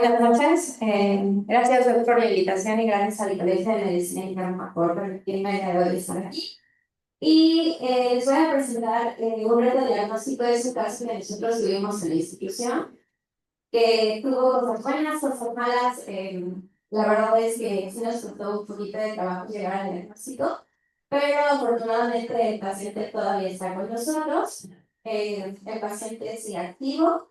buenas noches. Gracias doctor, por la invitación y gracias al Colegio de Medicina Interna por permitirme el día de hoy estar aquí. Y les voy a presentar un reto diagnóstico de su caso que nosotros tuvimos en la institución, que tuvo cosas buenas, cosas malas. La verdad es que sí nos costó un poquito de trabajo llegar al diagnóstico, pero afortunadamente el paciente todavía está con nosotros. El paciente sigue activo.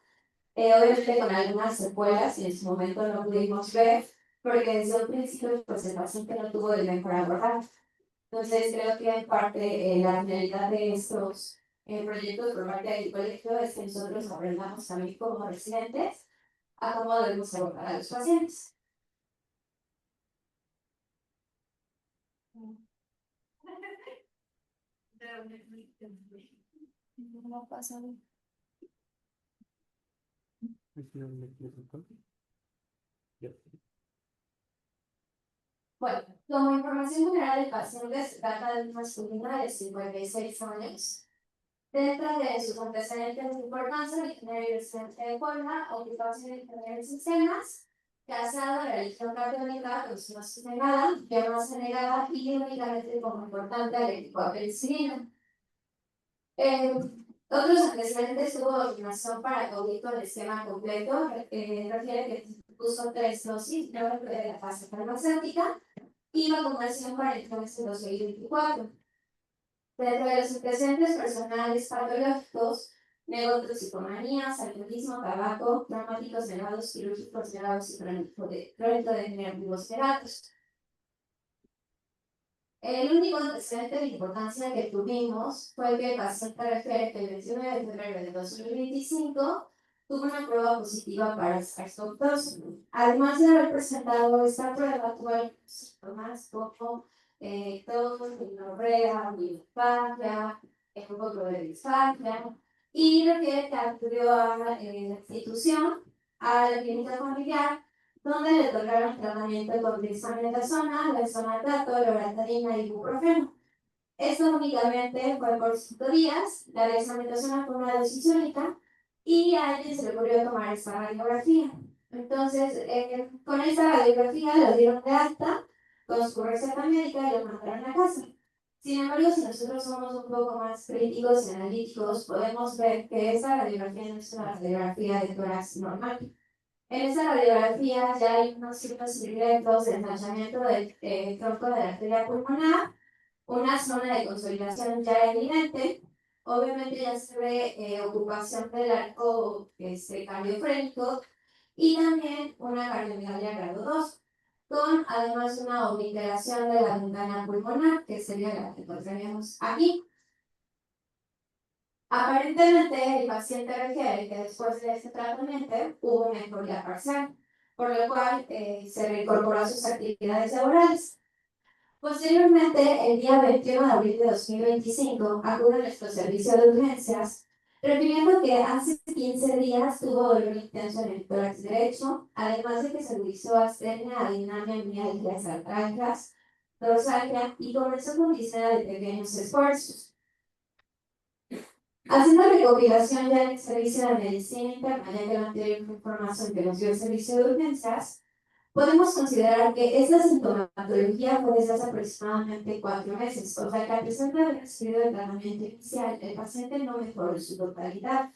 Obviamente con algunas secuelas y en su momento no pudimos ver, porque desde un principio pues, el paciente no tuvo el mejor abordaje. Entonces creo que en parte la finalidad de estos proyectos por parte del colegio es que nosotros aprendamos también como residentes a cómo debemos abordar a los pacientes. No pasa nada. Bueno, como información general, el paciente se trata de una masculina de 56 años. Dentro de sus antecedentes de importancia, originario de Puebla, ocupación de diferentes sistemas, casado de religión católica, consumación negada, violencia negada y únicamente como importante al equipo de penicilina. Otros antecedentes tuvo vacunación para COVID con el esquema completo, refiere que puso 3 dosis de la fase farmacéutica y vacunación para el cáncer 2024. Dentro de los antecedentes personales patológicos, negó toxicomanías, alcoholismo, tabaco, traumáticos negados, quirúrgicos negados y crónico de nervios negados. El único antecedente de importancia que tuvimos fue que el paciente refiere que el 29 de febrero de 2025 tuvo una prueba positiva para SARS-CoV-2. Además de haber presentado esta prueba, tuvo síntomas como tos, diarrea, disfagia, un poco de disfagia, y refiere que acudió a la institución, a la clínica familiar, donde le otorgaron tratamiento con dexametasona, lexonatrato, loratadina y ibuprofeno. Esto únicamente fue por 5 días. La dexametasona fue una dosis única y a alguien se le ocurrió tomar esta radiografía. Entonces, con esta radiografía lo dieron de alta con su receta médica y lo mandaron a casa. Sin embargo, si nosotros somos un poco más críticos y analíticos, podemos ver que esa radiografía no es una radiografía de tórax normal. En esa radiografía ya hay unos signos directos de ensanchamiento del tronco de la arteria pulmonar, una zona de consolidación ya evidente, obviamente ya se ve ocupación del arco cardiofrénico y también una cardiomegalia grado 2, con además una obliteración de la ventana pulmonar, que sería la que encontraríamos aquí. Aparentemente, el paciente refiere que después de este tratamiento hubo mejoría parcial, por lo cual se reincorporó a sus actividades laborales. Posteriormente, el día 21 de abril de 2025, acude a nuestro servicio de urgencias, refiriendo que hace 15 días tuvo dolor intenso en el tórax derecho, además de que se agudizó astenia, adinamia, mialgias, artralgias, dorsalgia y comenzó con disnea de pequeños esfuerzos. Haciendo recopilación ya en el servicio de medicina interna, ya que la anterior información que nos dio el servicio de urgencias, podemos considerar que esta sintomatología fue desde hace aproximadamente 4 meses, o sea que a pesar de haber recibido el tratamiento inicial, el paciente no mejoró en su totalidad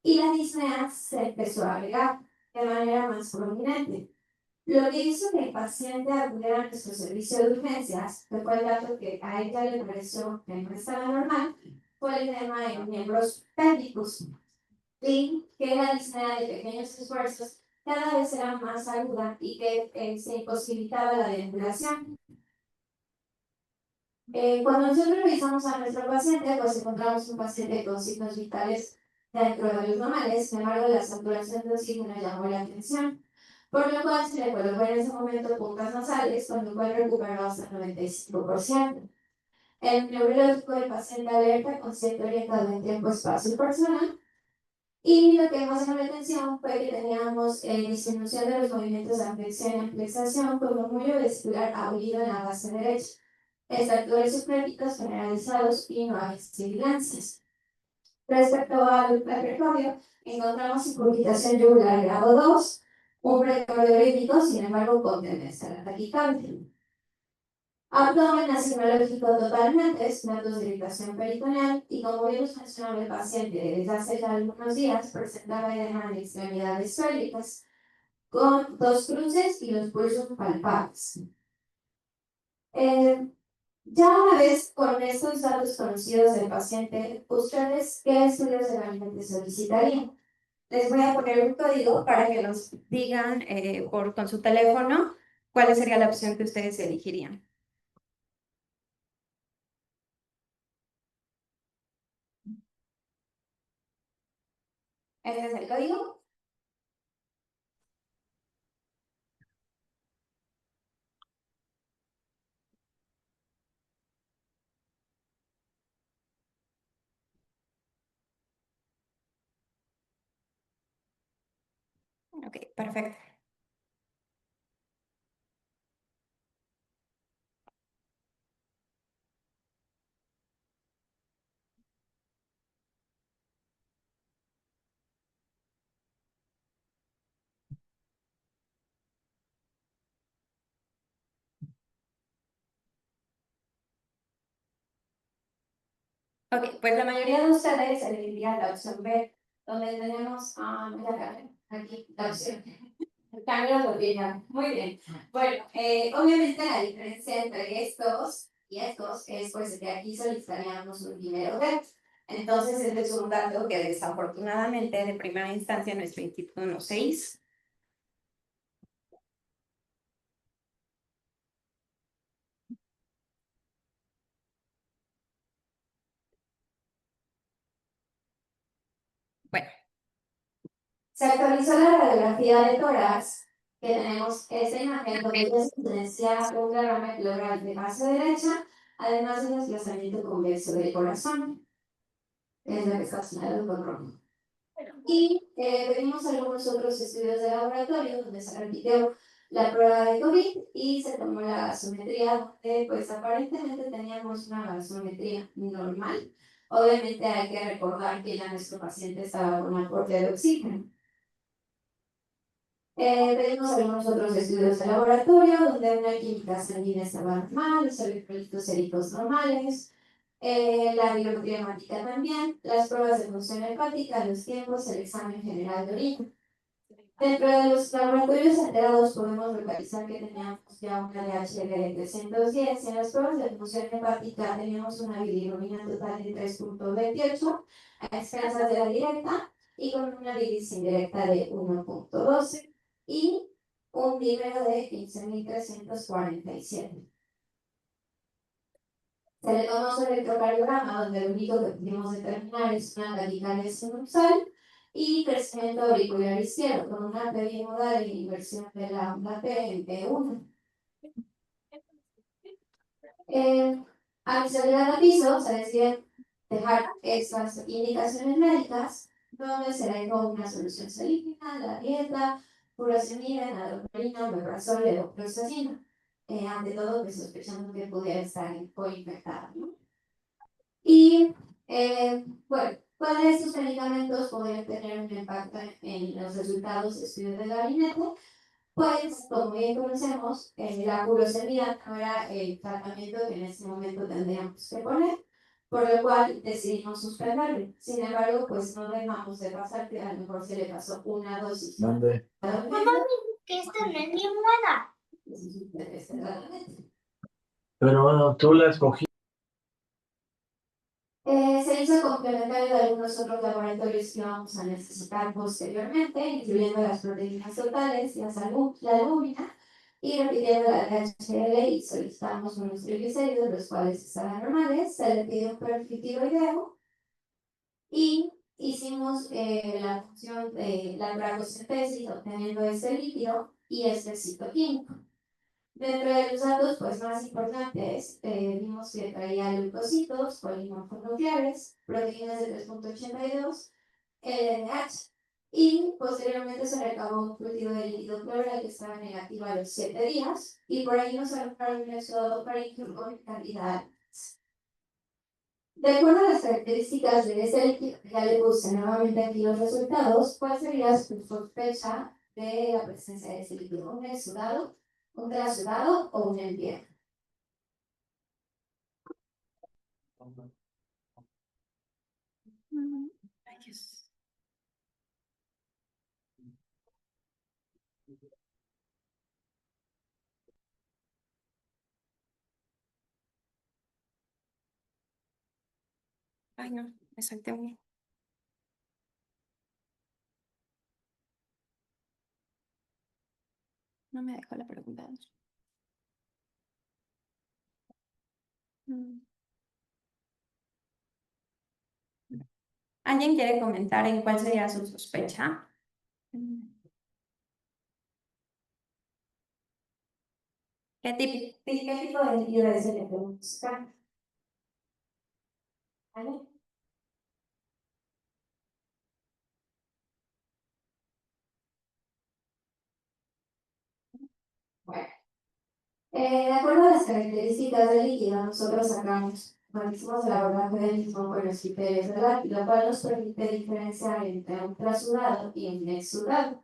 y la disnea se empezó a agregar de manera más prominente. Lo que hizo que el paciente acudiera a nuestro servicio de urgencias, que fue el dato que a ella le pareció que no estaba normal, fue el tema de miembros pélvicos y que la disnea de pequeños esfuerzos cada vez era más aguda y que se imposibilitaba la deambulación. Cuando nosotros revisamos a nuestro paciente, pues encontramos un paciente con signos vitales dentro de los normales, sin embargo la saturación de oxígeno llamó la atención, por lo cual se le colocó en ese momento puntas nasales, con lo cual recuperó hasta el 95%. El neurológico del paciente alerta, consciente orientado en tiempo, espacio y persona. Y lo que más llamó la atención fue que teníamos disminución de los movimientos de flexión y ampliación con murmullo vesicular aullido en la base derecha, extractores supraépicos generalizados y no hay sibilancias. Respecto al precordio, encontramos incurgitación yugular grado 2, un precardiolítico, sin embargo, con tendencia a la taquicardia. Abdomen asinológico totalmente, datos de irritación peritoneal, y como bien nos mencionaba el paciente desde hace ya algunos días, presentaba edema en extremidades pélvicas, con dos cruces y los pulsos palpables. Ya una vez con estos datos conocidos del paciente, ¿ustedes qué estudios de gabinete solicitarían? Les voy a poner un código para que nos digan con su teléfono cuál sería la opción que ustedes elegirían. ¿Este es el código? Ok, perfecto. Ok, pues la mayoría de ustedes elegirían la opción B, donde tenemos aquí la opción. Cambios de opinión. Muy bien. Bueno, obviamente la diferencia entre estos y estos es pues que aquí solicitaríamos un dinero de. Entonces, este es un dato que desafortunadamente de primera instancia nuestro instituto no se hizo. Bueno, se actualizó la radiografía de tórax, que tenemos esta imagen donde ya se evidencia un derrame pleural de base derecha, además de un desplazamiento convexo del corazón. Es lo que está señalado con rojo. Y vimos algunos otros estudios de laboratorio donde se repitió la prueba de COVID y se tomó la gasometría, donde pues aparentemente teníamos una gasometría normal. Obviamente hay que recordar que ya nuestro paciente estaba con aporte de oxígeno. Pedimos algunos otros estudios de laboratorio donde una química sanguínea estaba normal, los electrolitos séricos normales, la biometría hemática también, las pruebas de función hepática, los tiempos, el examen general de orina. Dentro de los laboratorios alterados podemos localizar que teníamos ya una DHL de 310 y en las pruebas de función hepática teníamos una bilirrubina total de 3.28 a expensas de la directa y con una bilis indirecta de 1.12 y un dímero de 15.347. Se le tomó su electrocardiograma, donde lo único que pudimos determinar es una taquicardia sinusal y crecimiento auricular izquierdo, con una P bimodal e inversión de la onda P en P1. Al salir al piso, se decide dejar estas indicaciones médicas, donde se le dejó una solución salífera, la dieta, furosemida, nadoprolina, omeprazol, levoproxazina. Ante todo, pues sospechando que pudiera estar coinfectada, ¿no? Y bueno, ¿cuáles de estos medicamentos podrían tener un impacto en los resultados de estudios de gabinete? Pues, como bien conocemos, la furosemida no era el tratamiento que en este momento tendríamos que poner, por lo cual decidimos suspenderlo. Sin embargo, pues no dejamos de pasar que a lo mejor se le pasó una dosis. ¿Dónde? Mamá, que esta no es mi almohada. Pero bueno, tú la escogiste. Se hizo complementario de algunos otros laboratorios que vamos a necesitar posteriormente, incluyendo las proteínas totales, la albúmina, y repitiendo la DHL y solicitamos unos triglicéridos, los cuales estaban normales, se le pidió un perfil tiroideo y hicimos la función de la bracocentesis obteniendo este líquido y este citoquímico. Dentro de los datos pues, más importantes, vimos que traía leucocitos, polimorfos nucleares, proteínas de 3.82, LDH, y posteriormente se recabó un cultivo de líquido pleural que estaba negativo a los 7 días, y por ahí nos arrojaron un exudado faríngeo con cantidad. De acuerdo a las características de este líquido, ya le puse nuevamente aquí los resultados, ¿cuál sería su sospecha de la presencia de ese líquido, un exudado, un trasudado o un enviado. Ay, Dios. Ay, no, me salté uno. No me dejó la pregunta. Mm. ¿Alguien quiere comentar en cuál sería su sospecha? Mm. ¿Qué tipo de líquido es el que podemos buscar? ¿Vale? Bueno, de acuerdo a las características del líquido, nosotros sacamos, hicimos el abordaje del mismo con los criterios de la, lo cual nos permite diferenciar entre un trasudado y un exudado.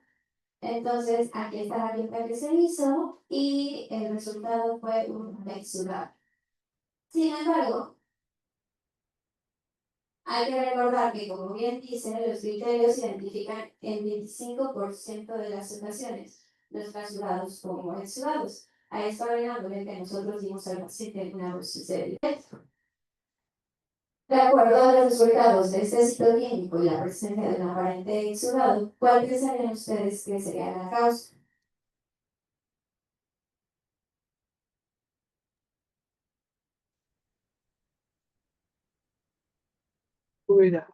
Entonces, aquí está la lista que se hizo y el resultado fue un exudado. Sin embargo, hay que recordar que, como bien dicen, los criterios identifican en 25% de las ocasiones los trasulados como exudados. A esto agregándole que nosotros dimos al paciente una dosis de directo. De acuerdo a los resultados de este ciclo clínico y la presencia de un aparente exudado, ¿cuál pensarían ustedes que sería la causa? Cuida.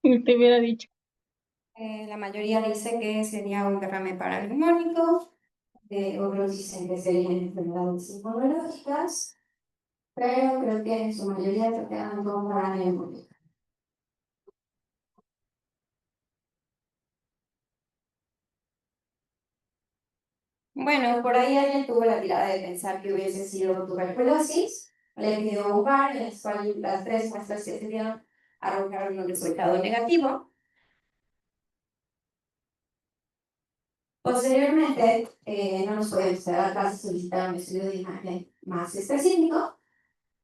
Te hubiera dicho. La mayoría dice que sería un derrame paraneumónico, Otros dicen que serían enfermedades inmunológicas, pero creo que en su mayoría se quedan con paranemia. bueno, por ahí alguien tuvo la tirada de pensar que hubiese sido tuberculosis, le pidió un par, en el cual las tres muestras que se dieron arrojaron un resultado negativo. Posteriormente, no nos podemos quedar atrás y solicitar un estudio de imagen más específico,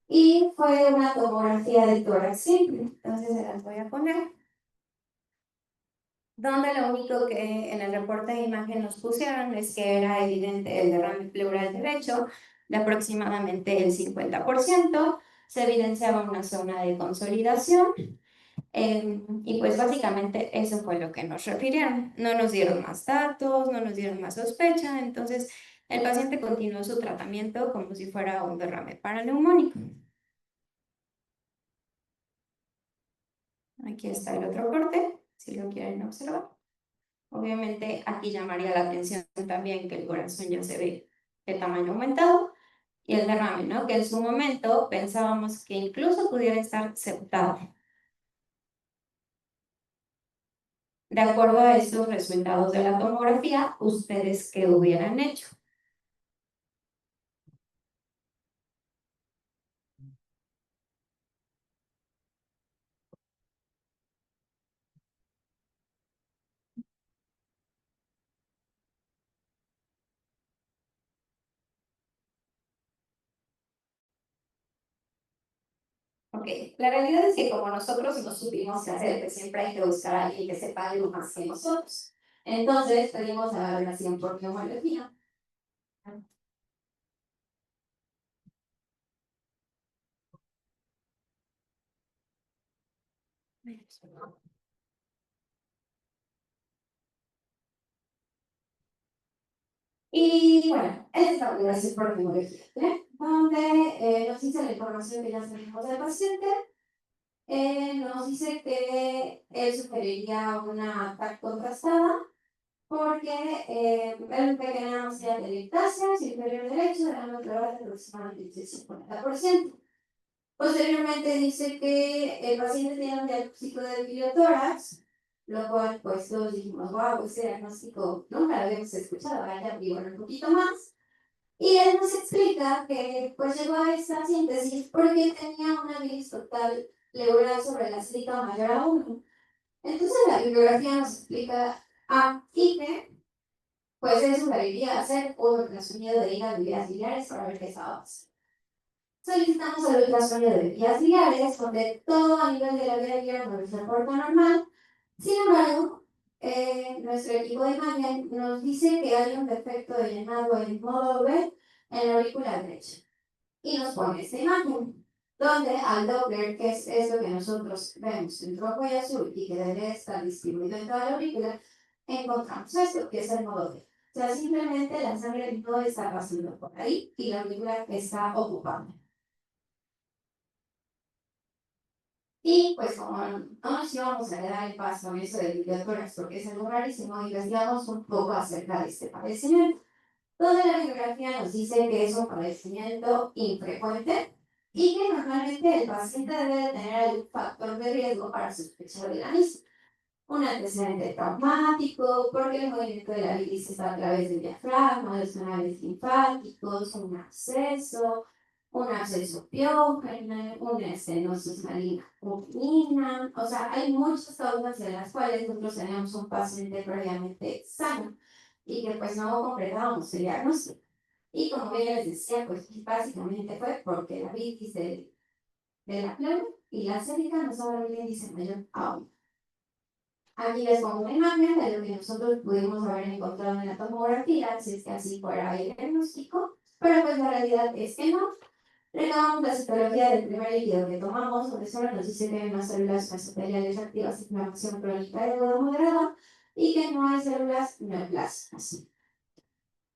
y fue una tomografía del tórax simple. Entonces se las voy a poner. Donde lo único que en el reporte de imagen nos pusieron es que era evidente el derrame pleural derecho de aproximadamente el 50%, se evidenciaba una zona de consolidación y pues básicamente eso fue lo que nos refirieron. No nos dieron más datos, no nos dieron más sospecha, entonces el paciente continuó su tratamiento como si fuera un derrame paraneumónico. Aquí está el otro corte, si lo quieren observar. Obviamente aquí llamaría la atención también que el corazón ya se ve de tamaño aumentado y el derrame, ¿no? Que en su momento pensábamos que incluso pudiera estar septado. De acuerdo a estos resultados de la tomografía, ¿ustedes qué hubieran hecho? Ok, la realidad es que como nosotros no supimos qué hacer, pues siempre hay que buscar a alguien que sepa algo más que nosotros. Entonces pedimos a la valoración por neumología. Y bueno, esta es la valoración por neumología, donde nos dice la información que ya tenemos del paciente. Nos dice que él sugeriría una TAC contrastada porque el pequeño ansiedad de lactancia inferior derecho era una prueba de aproximadamente el 50%. Posteriormente dice que el paciente tiene un diagnóstico de biliotórax, lo cual pues todos dijimos, wow, ese diagnóstico nunca lo habíamos escuchado, vaya, digo un poquito más. Y él nos explica que pues llegó a esta síntesis porque tenía una bilis total leural sobre la sílica mayor a 1. Entonces la bibliografía nos explica y que pues él sugeriría hacer un ultrasonido de hígado y vías biliares para ver qué estaba pasando. Solicitamos el ultrasonido de vías biliares, donde todo a nivel de la vía biliar nos reporta normal. Sin embargo, nuestro equipo de imagen nos dice que hay un defecto de llenado en modo V en la aurícula derecha. Y nos pone esta imagen, donde al Doppler, que es eso que nosotros vemos en rojo y azul y que debe estar distribuido en toda la aurícula, encontramos esto, que es el modo V. O sea, simplemente la sangre no está pasando por ahí y la aurícula está ocupada. Y pues como no nos íbamos a dar el paso en eso de biblioteras porque es algo rarísimo, investigamos un poco acerca de este padecimiento. Donde la bibliografía nos dice que es un padecimiento infrecuente y que normalmente el paciente debe de tener algún factor de riesgo para sospechar de la misma. Un antecedente traumático, porque el movimiento de la bilis está a través del diafragma, de los canales linfáticos, un absceso piógeno, una estenosis maligna uterina. O sea, hay muchas causas de las cuales nosotros tenemos un paciente previamente sano y que pues no completábamos el diagnóstico. Y como bien les decía, pues básicamente fue porque la bilis de la pleura y la célica nos daba el índice mayor aún. Aquí les pongo una imagen de lo que nosotros pudimos haber encontrado en la tomografía, si es que así fuera el diagnóstico, pero pues la realidad es que no. Retomamos la citología del primer líquido que tomamos, donde solo nos dice que hay unas células mesoteliales activas de inflamación crónica de grado moderado y que no hay células neoplásicas.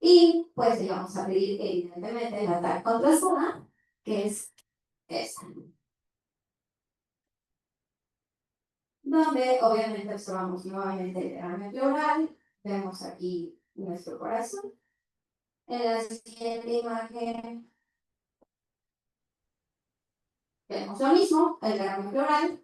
Y pues le vamos a pedir evidentemente la TAC contrastada, que es esta, donde obviamente observamos nuevamente el derrame pleural, vemos aquí nuestro corazón. En la siguiente imagen vemos lo mismo, el derrame pleural,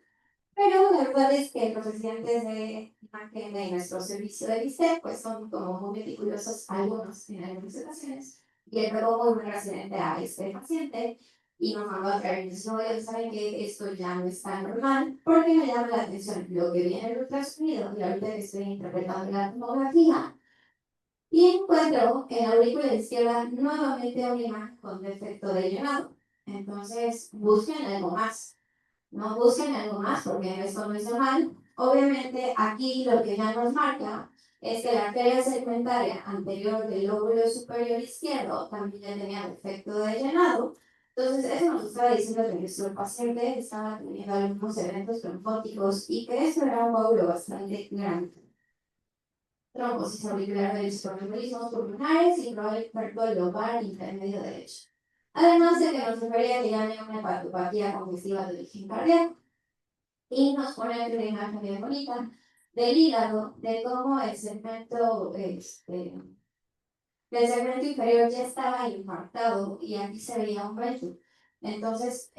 pero la verdad es que los residentes de imagen de nuestro servicio de VISTEP pues son como muy meticulosos, algunos en algunas ocasiones, y le pegó muy buen residente a este paciente y nos mandó a traer y dice, oye, saben que esto ya no está normal, porque me llama la atención lo que viene en el ultrasonido y ahorita que estoy interpretando la tomografía y encuentro en la aurícula izquierda nuevamente una imagen con defecto de llenado. Entonces busquen algo más. No busquen algo más porque esto no es normal. Obviamente aquí lo que ya nos marca es que la arteria segmentaria anterior del lóbulo superior izquierdo también ya tenía defecto de llenado. Entonces eso nos estaba diciendo que nuestro paciente estaba teniendo algunos eventos trombóticos y que eso era un coágulo bastante grande. Trombosis auricular de los tromboembolismos pulmonares y probable infarto lobar intermedio derecho. Además de que nos refería que ya había una hepatopatía congestiva de origen cardíaco. Y nos pone una imagen bien bonita del hígado, de cómo el segmento inferior ya estaba infartado y aquí se veía un vello. Entonces,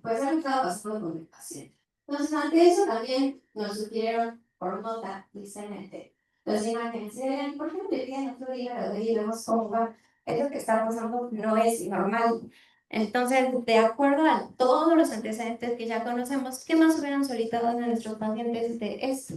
pues algo estaba pasando con el paciente. Entonces, ante eso también nos sugirieron por nota, tristemente, las imágenes de ¿por qué no le piden otro hígado? Y vemos cómo va. Eso que está pasando no es normal. Entonces, de acuerdo a todos los antecedentes que ya conocemos, ¿qué más hubieran solicitado a nuestros pacientes de esto?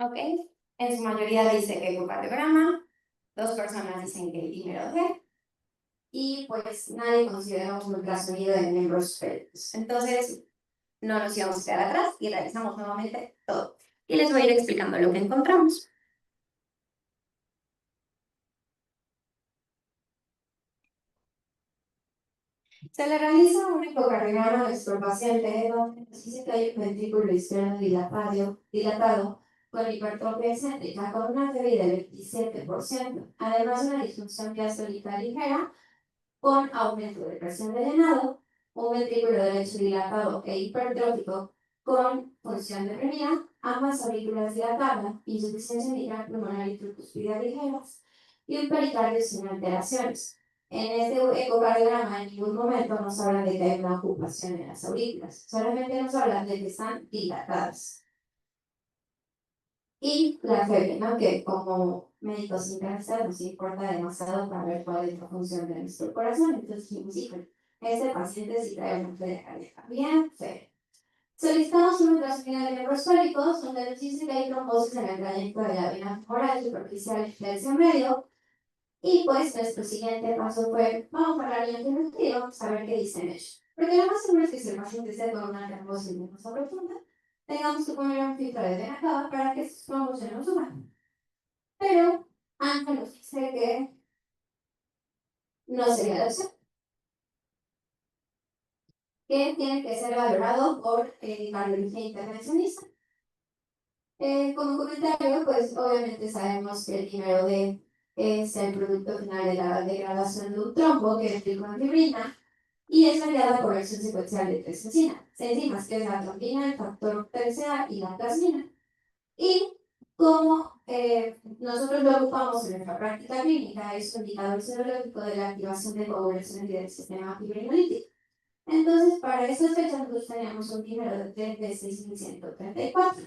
¿Ok? En su mayoría dice que ecocardiograma, 2 personas dicen que el dímero D, y pues nadie consideró un ultrasonido de miembros pélvicos. Entonces, no nos íbamos a quedar atrás y realizamos nuevamente todo. Y les voy a ir explicando lo que encontramos. Se le realiza un ecocardiograma a nuestro paciente donde nos dice que hay un ventrículo izquierdo dilatado con hipertrofia excéntrica con una PBI del 27%, además de una disfunción diastólica ligera con aumento de presión de un ventrículo derecho dilatado e hipertrófico con función deprimida ambas aurículas dilatadas, insuficiencia mitral pulmonar y tricuspidea ligeras, y un pericardio sin alteraciones. En este ecocardiograma en ningún momento nos hablan de que hay una ocupación en las aurículas, solamente nos hablan de que están dilatadas. Y la fiebre, ¿no? Que como médicos internistas nos importa demasiado para ver cuál es la función de nuestro corazón. Entonces dijimos, híjole, este paciente sí trae una fiebre cardíaca bien fea. Solicitamos un ultrasonido de miembros cólicos, donde nos dice que hay trombosis en el trayecto de la vena femoral superficial y tercio medio. Y pues nuestro siguiente paso fue, vamos a hablar bien de y vamos a ver qué dicen ellos. Porque lo más seguro es que si el paciente esté con una trombosis venosa profunda, tengamos que poner un filtro de vena cava para que estos trombos no suban. Pero Ángel nos dice que no sería la opción, que tiene que ser valorado por cardiología intervencionista. Como comentario, pues obviamente sabemos que el primero D es el producto final de la degradación de un trombo, que es glicoanfibrina, y es mediada por acción secuencial de tres enzimas, que es la trombina, el factor TCA y la plasmina. Y como nosotros lo ocupamos en nuestra práctica clínica, es un indicador serológico de la activación de coagulación del sistema fibrinolítico. Entonces, para esas fechas nosotros teníamos un número de 6134.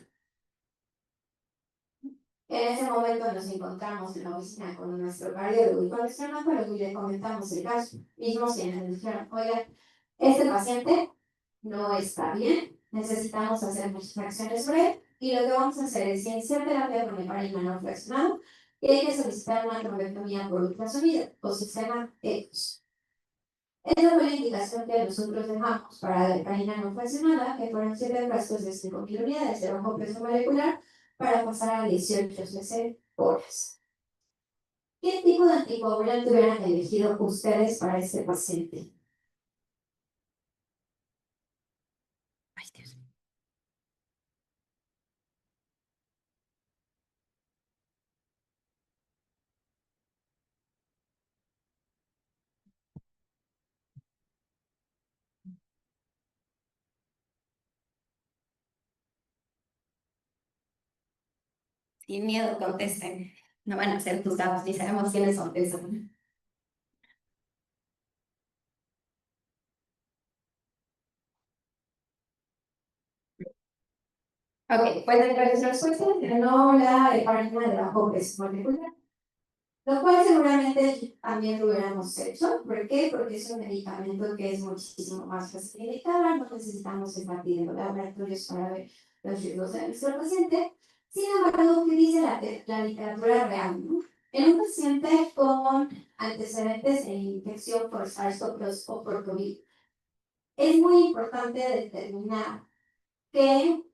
En ese momento nos encontramos en la oficina con nuestro cardiólogo y con nuestro oncólogo y le comentamos el caso. Mismos quienes nos dijeron, oiga, este paciente no está bien, necesitamos hacer muchas acciones sobre él y lo que vamos a hacer es iniciar terapia con heparina no fraccionado y hay que solicitar una trombectomía por ultrasonido o sistema ECOS. Esa fue la indicación que nosotros dejamos para la heparina no fraccionada, que fueron 7 frascos de 5.000 unidades de bajo peso molecular para pasar a 18 cc horas. ¿Qué tipo de anticoagulante hubieran elegido ustedes para este paciente? Ay, Dios. Sin miedo, contesten. No van a ser juzgados, ni sabemos quiénes son. Eso. Ok, pues dentro de nuestra respuesta no la heparina de bajo peso molecular. Lo cual seguramente también lo hubiéramos hecho. ¿Por qué? Porque es un medicamento que es muchísimo más fácil de indicar, no necesitamos invertir en los laboratorios para ver los riesgos de nuestro paciente. Sin embargo, ¿qué dice la literatura real? ¿No? En un paciente con antecedentes de infección por SARS-CoV-2 o por COVID, es muy importante determinar que,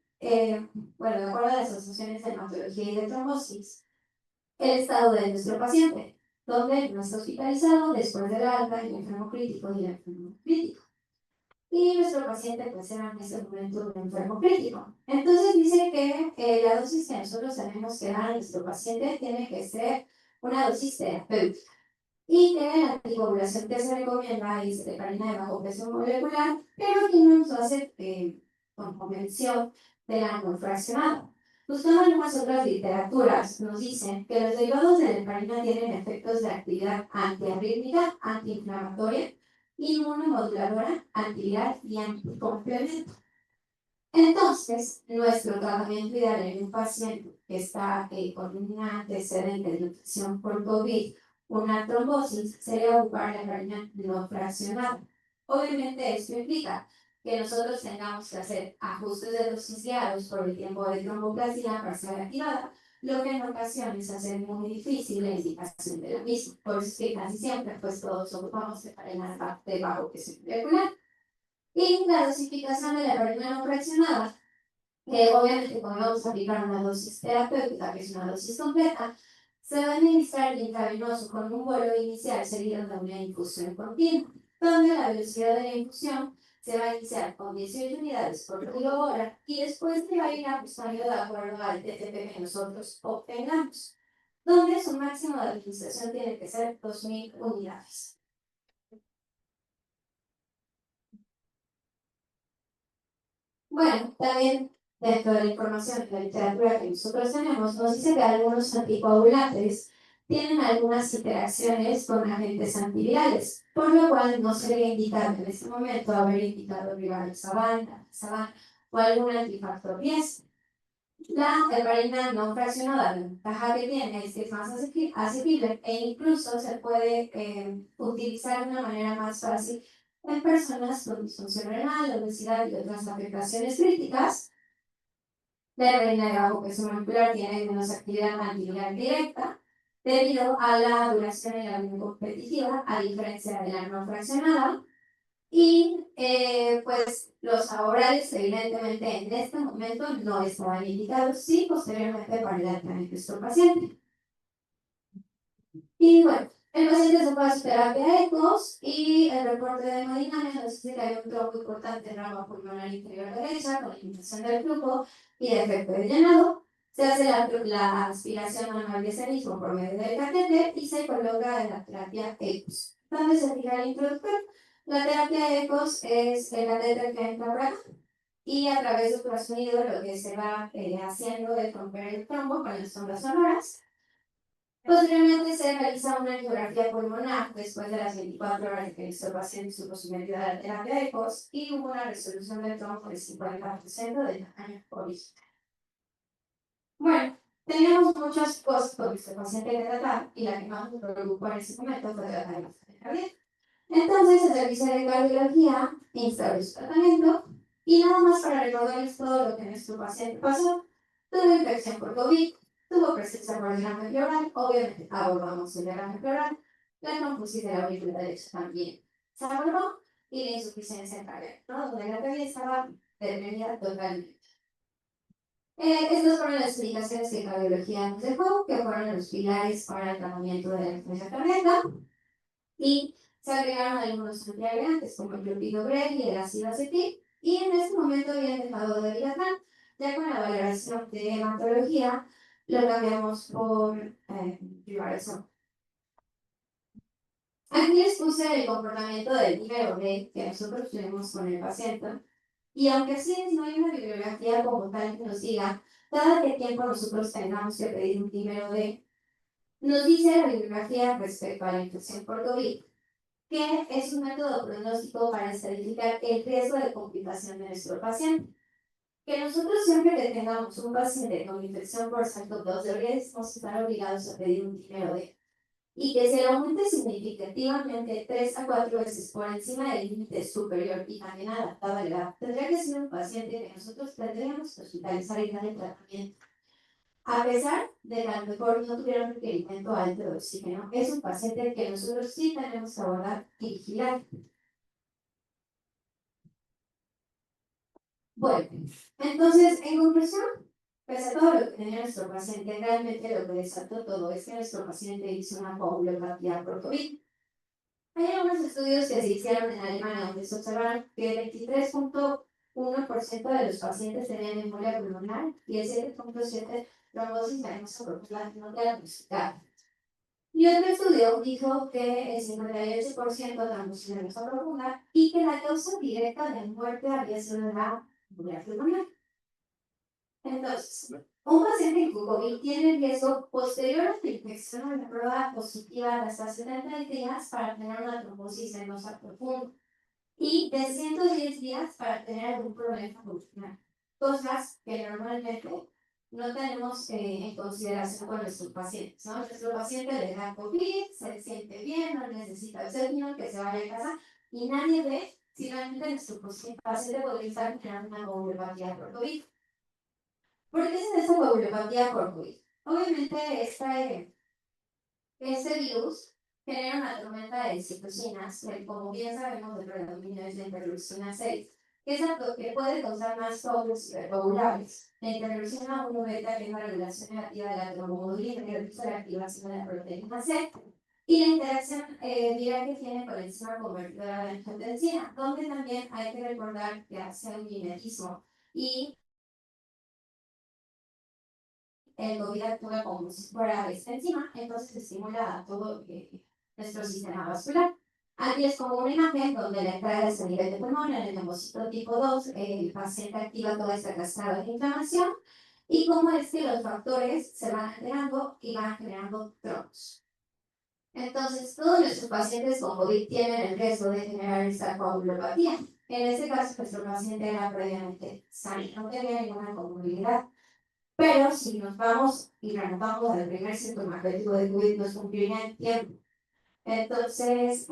bueno, de acuerdo a las asociaciones de hematología y de trombosis, el estado de nuestro paciente, donde no está hospitalizado después del alta, el enfermo crítico y el enfermo crítico. Y nuestro paciente pues era en ese momento un enfermo crítico. Entonces dice que la dosis que nosotros tenemos que dar a nuestro paciente tiene que ser una dosis terapéutica. Y que la anticoagulación que se recomienda es heparina de bajo peso molecular, pero aquí no nos hace con convención de la no fraccionada. Buscando algunas otras literaturas, nos dicen que los derivados de la heparina tienen efectos de actividad antiarrítmica, antiinflamatoria, inmunomoduladora, antiviral y anticomplemento. Entonces, nuestro tratamiento ideal en un paciente que está con un antecedente de infección por COVID, una trombosis, sería ocupar la heparina no fraccionada. Obviamente, esto implica que nosotros tengamos que hacer ajustes de dosis guiados por el tiempo de tromboplastina parcial activada, lo que en ocasiones hace muy difícil la indicación de la misma. Por eso es que casi siempre pues, todos ocupamos heparina de bajo peso molecular. Y la dosificación de la heparina no fraccionada, que obviamente cuando vamos a aplicar una dosis terapéutica, que es una dosis completa, se va a administrar intravenoso con un vuelo inicial seguido de una infusión continua, donde la velocidad de la infusión se va a iniciar con 18 unidades por kilo-hora y después se va a ir ajustando de acuerdo al TTP que nosotros obtengamos, donde su máximo de administración tiene que ser 2000 unidades. Bueno, también dentro de la información de la literatura que nosotros tenemos, nos dice que algunos anticoagulantes tienen algunas interacciones con agentes antivirales, por lo cual no sería indicado en este momento haber indicado rivaroxaban o algún antifactor 10. La heparina no fraccionada, la ventaja que tiene es que es más asequible e incluso se puede utilizar de una manera más fácil en personas con disfunción renal, obesidad y otras afectaciones críticas. La heparina de bajo peso molecular tiene menos actividad antiviral directa debido a la duración en la vida competitiva, a diferencia de la no fraccionada. Y pues los orales evidentemente en este momento no estaban indicados, sí posteriormente para el tratamiento de nuestro paciente. Y bueno, el paciente se fue a su terapia ECOS y el reporte de hemodinamia nos dice que hay un trombo importante en rama pulmonar inferior derecha con limitación del flujo y defecto de llenado. Se hace la aspiración manual de ese mismo por medio del catéter y se coloca en la terapia ECOS. ¿Dónde se fija el introductor? La terapia ECOS es el catéter que entra por acá y a través del ultrasonido lo que se va haciendo es romper el trombo con las ondas sonoras. Posteriormente se realiza una angiografía pulmonar después de las 24 horas de que el paciente supo sometido a la terapia de ECOS y hubo una resolución del trombo del 50% del tamaño original. Bueno, teníamos muchas cosas con este paciente que tratar y la que más nos preocupó en ese momento fue la cardiología. Entonces el servicio de cardiología instauró su tratamiento y nada más para recordarles todo lo que nuestro paciente pasó. Tuvo infección por COVID, tuvo presencia por derrame pleural, obviamente abordamos el derrame pleural, la trombosis de la aurícula derecha también se abordó y la insuficiencia cardíaca, ¿no? Donde la carga estaba detenida totalmente. Estas fueron las explicaciones que cardiología nos dejó, que fueron los pilares para el tratamiento de la enfermedad cardíaca y se agregaron algunos antiagregantes como el clopidogrel y el ácido acetil y en este momento habían dejado de dilatar. Ya con la valoración de hematología lo cambiamos por rivaroxaban. Aquí les puse el comportamiento del número D que nosotros tenemos con el paciente. Y aunque así es, no hay una bibliografía como tal que nos diga cada qué tiempo nosotros tengamos que pedir un número D, nos dice la bibliografía respecto a la infección por COVID, que es un método pronóstico para estadificar el riesgo de complicación de nuestro paciente. Que nosotros siempre que tengamos un paciente con infección por SARS-CoV-2 deberíamos estar obligados a pedir un número D y que se aumente significativamente 3 a 4 veces por encima del límite superior y también adaptado a la edad, tendría que ser un paciente que nosotros tendríamos que hospitalizar y darle tratamiento. A pesar de que a lo mejor no tuviera un requerimiento alto de oxígeno, es un paciente que nosotros sí tenemos que abordar y vigilar. Bueno, entonces, en conclusión, pese a todo lo que tenía nuestro paciente, realmente lo que desató todo es que nuestro paciente hizo una coagulopatía por COVID. Hay algunos estudios que se hicieron en Alemania donde se observaron que el 23.1% de los pacientes tenían embolia pulmonar y el 7.7% trombosis venosa profunda no diagnosticada. Y otro estudio dijo que el 58% trombosis venosa profunda y que la causa directa de muerte había sido la embolia pulmonar. Entonces, un paciente con COVID tiene riesgo posterior a la infección o la prueba positiva de hasta 70 días para tener una trombosis venosa profunda y de 110 días para tener algún problema pulmonar. Cosas que normalmente no tenemos en consideración con nuestros pacientes, ¿no? Nuestro paciente le da COVID, se siente bien, no necesita oxígeno, que se vaya a casa y nadie ve si realmente nuestro paciente podría estar generando una coagulopatía por COVID. ¿Por qué se da esa coagulopatía por COVID? Obviamente, este virus genera una tormenta de citocinas, que como bien sabemos, el predominio es la interleucina 6, que es algo que puede causar más coágulos irregulares. La interleucina 1 beta tiene una regulación negativa de la trombomodulina y reduce la activación de la proteína C. Y la interacción viral que tiene con la enzima convertidora de angiotensina, donde también hay que recordar que hace un mimetismo y el COVID actúa como si fuera esta enzima, entonces estimula a todo nuestro sistema vascular. Aquí es como una imagen donde la entrada es a nivel de pulmón, en el neumocito tipo 2, el paciente activa toda esta cascada de inflamación, y cómo es que los factores se van alterando y van generando trombos. Entonces, todos nuestros pacientes con COVID tienen el riesgo de generar esta coagulopatía. En este caso, nuestro paciente era previamente sano, no tenía ninguna comorbilidad. Pero si nos vamos y remontamos al primer sintomático de COVID, nos cumpliría el tiempo. Entonces,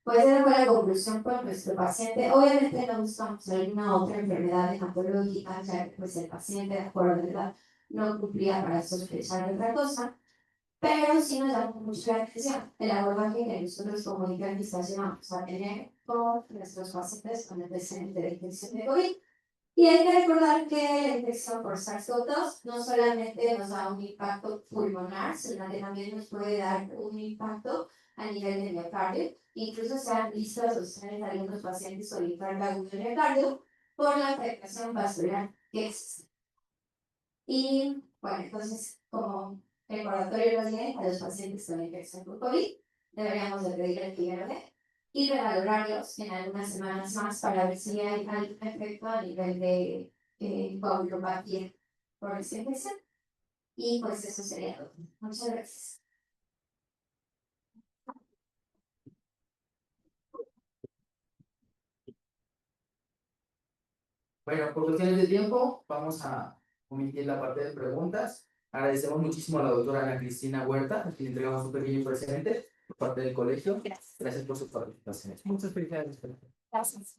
pues esa fue la conclusión con nuestro paciente. Obviamente no buscamos alguna otra enfermedad hematológica, ya que pues el paciente de acuerdo a la edad no cumplía para sospechar otra cosa, pero sí nos llamó mucho la atención el abordaje que nosotros como intervención vamos a tener con nuestros pacientes con antecedente de infección de COVID. Y hay que recordar que la infección por SARS-CoV-2 no solamente nos da un impacto pulmonar, sino que también nos puede dar un impacto a nivel de miocardio. Incluso se han visto asociaciones de algunos pacientes con infarto agudo de miocardio por la afectación vascular que existe. Y bueno, entonces, como recordatorio más bien a los pacientes con infección por COVID, deberíamos de pedir el primero D y revalorarlos en algunas semanas más para ver si hay algún efecto a nivel de coagulopatía por esta infección. Y pues eso sería todo. Muchas gracias. Bueno, por cuestiones de tiempo, vamos a omitir la parte de preguntas. Agradecemos muchísimo a la doctora Ana Cristina Huerta, a quien entregamos un pequeño presente por parte del colegio. Gracias por su participación. Muchas felicidades. Gracias.